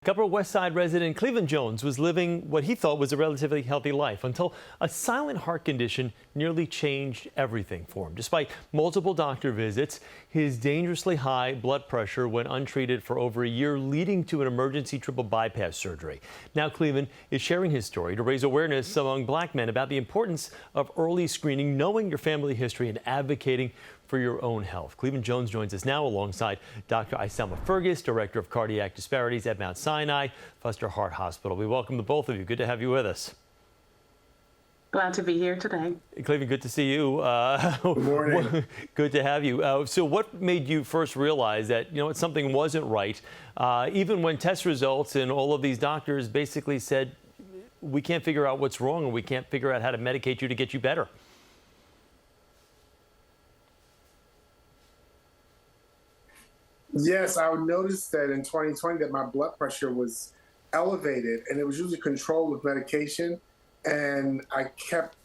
Upper West Side resident Cleven Jones was living what he thought was a relatively healthy life until a silent heart condition nearly changed everything for him. Despite multiple doctor visits, his dangerously high blood pressure went untreated for over a year, leading to an emergency triple bypass surgery. Now Cleven is sharing his story to raise awareness among black men about the importance of early screening, knowing your family history, and advocating for your own health. Cleven Jones joins us now alongside Dr. Iselma Fergus, Director of Cardiac Disparities at Mount Sinai Foster Heart Hospital. We welcome the both of you. Good to have you with us. Glad to be here today. Cleven, good to see you. Good morning. Good to have you. So what made you first realize that, something wasn't right, even when test results and all of these doctors basically said, we can't figure out what's wrong and we can't figure out how to medicate you to get you better? Yes, I noticed that in 2020 that my blood pressure was elevated, and it was usually controlled with medication. And I kept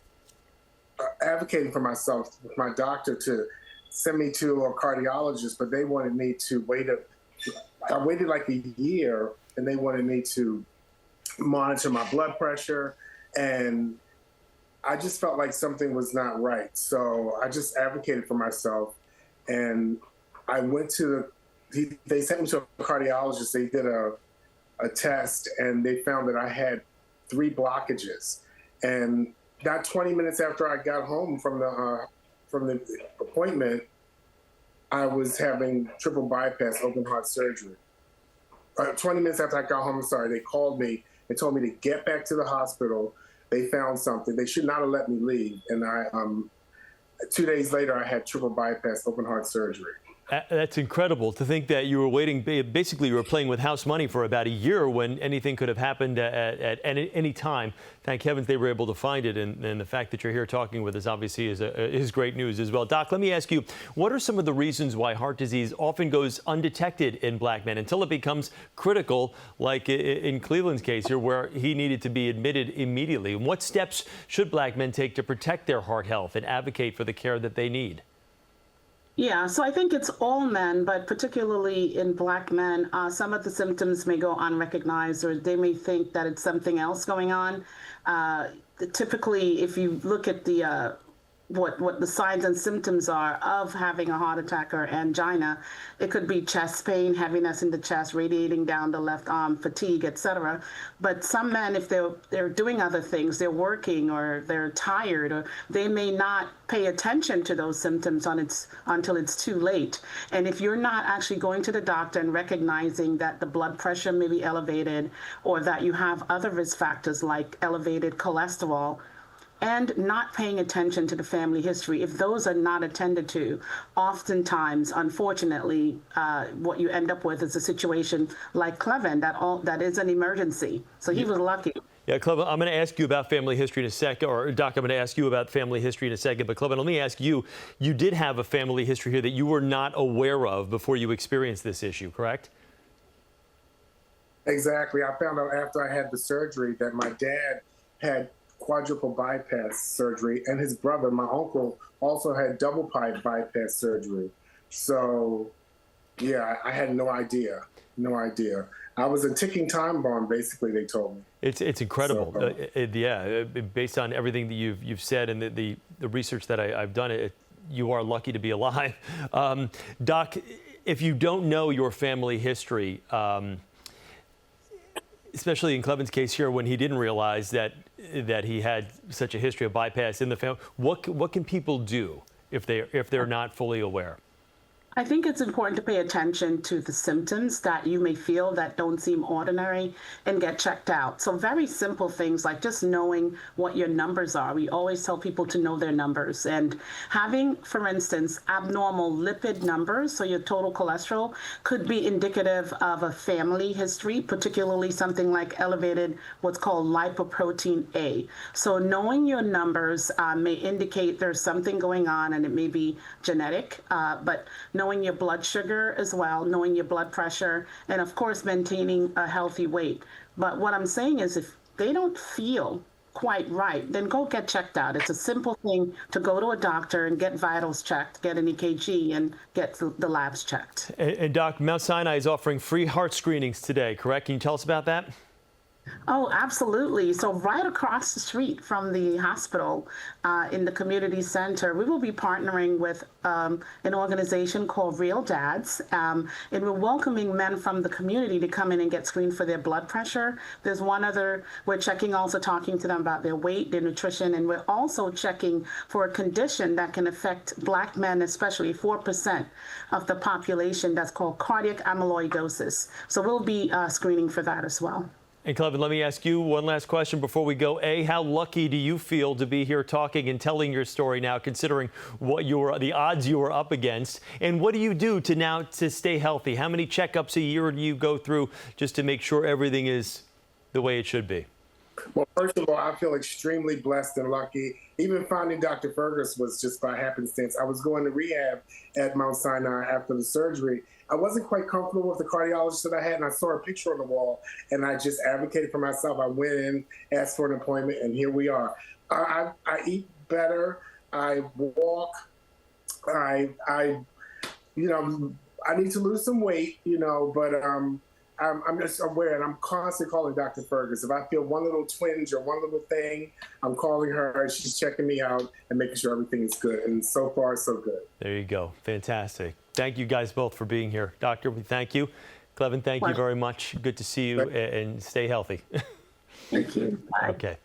advocating for myself with my doctor to send me to a cardiologist, but they wanted me to wait. I waited like a year, and they wanted me to monitor my blood pressure, and I just felt like something was not right. So I just advocated for myself, and I went to they sent me to a cardiologist. They did a test, and they found that I had 3 blockages. And not 20 minutes after I got home from the appointment, I was having triple bypass open heart surgery. 20 minutes after I got home, they called me and told me to get back to the hospital. They found something. They should not have let me leave. And 2 days later, I had triple bypass open heart surgery. That's incredible to think that you were waiting. Basically, you were playing with house money for about a year when anything could have happened at any time. Thank heavens they were able to find it. And the fact that you're here talking with us obviously is great news as well. Doc, let me ask you, what are some of the reasons why heart disease often goes undetected in black men until it becomes critical, like in Cleveland's case here, where he needed to be admitted immediately? And what steps should black men take to protect their heart health and advocate for the care that they need? Yeah, so I think it's all men, but particularly in black men, some of the symptoms may go unrecognized, or they may think that it's something else going on. Typically, if you look at the what the signs and symptoms are of having a heart attack or angina, it could be chest pain, heaviness in the chest, radiating down the left arm, fatigue, etc. But some men, if they're doing other things, they're working or they're tired, or they may not pay attention to those symptoms until it's too late. And if you're not actually going to the doctor and recognizing that the blood pressure may be elevated, or that you have other risk factors like elevated cholesterol, and not paying attention to the family history, if those are not attended to, oftentimes, unfortunately, what you end up with is a situation like Cleven, that is an emergency. So he was lucky. Yeah, Cleven, I'm going to ask you about family history in a second, or Doc, I'm going to ask you about family history in a second. But Cleven, let me ask you, you did have a family history here that you were not aware of before you experienced this issue, correct? Exactly. I found out after I had the surgery that my dad had quadruple bypass surgery, and his brother, my uncle, also had double bypass surgery. So, yeah, I had no idea. No idea. I was a ticking time bomb, basically, they told me. It's incredible. So, based on everything that you've said and the research that I've done, you are lucky to be alive. Doc, if you don't know your family history, especially in Cleven's case here, when he didn't realize that he had such a history of bypass in the family, what can people do if they're not fully aware? I think it's important to pay attention to the symptoms that you may feel that don't seem ordinary and get checked out. So very simple things like just knowing what your numbers are. We always tell people to know their numbers, and having, for instance, abnormal lipid numbers, so your total cholesterol, could be indicative of a family history, particularly something like elevated what's called lipoprotein A. So knowing your numbers may indicate there's something going on, and it may be genetic, but knowing your blood sugar as well, knowing your blood pressure, and of course maintaining a healthy weight. But what I'm saying is, if they don't feel quite right, then go get checked out. It's a simple thing to go to a doctor and get vitals checked, get an EKG, and get the labs checked. And Doc, Mount Sinai is offering free heart screenings today, correct? Can you tell us about that? Oh, absolutely. So right across the street from the hospital in the community center, we will be partnering with an organization called Real Dads. And we're welcoming men from the community to come in and get screened for their blood pressure. There's one other, we're checking, also talking to them about their weight, their nutrition, and we're also checking for a condition that can affect Black men, especially 4% of the population, that's called cardiac amyloidosis. So we'll be screening for that as well. And Cleven, let me ask you one last question before we go. A, how lucky do you feel to be here talking and telling your story now, considering what the odds you were up against? And what do you do to stay healthy? How many checkups a year do you go through just to make sure everything is the way it should be? Well, first of all, I feel extremely blessed and lucky. Even finding Dr. Fergus was just by happenstance. I was going to rehab at Mount Sinai after the surgery. I wasn't quite comfortable with the cardiologist that I had, and I saw a picture on the wall, and I just advocated for myself. I went in, asked for an appointment, and here we are. I eat better. I walk. I need to lose some weight, but I'm just aware, and I'm constantly calling Dr. Fergus. If I feel one little twinge or one little thing, I'm calling her, and she's checking me out and making sure everything is good. And so far, so good. There you go. Fantastic. Thank you guys both for being here. Doctor, we thank you. Cleven, thank you very much. Good to see you, and stay healthy. Thank you. Bye. Okay.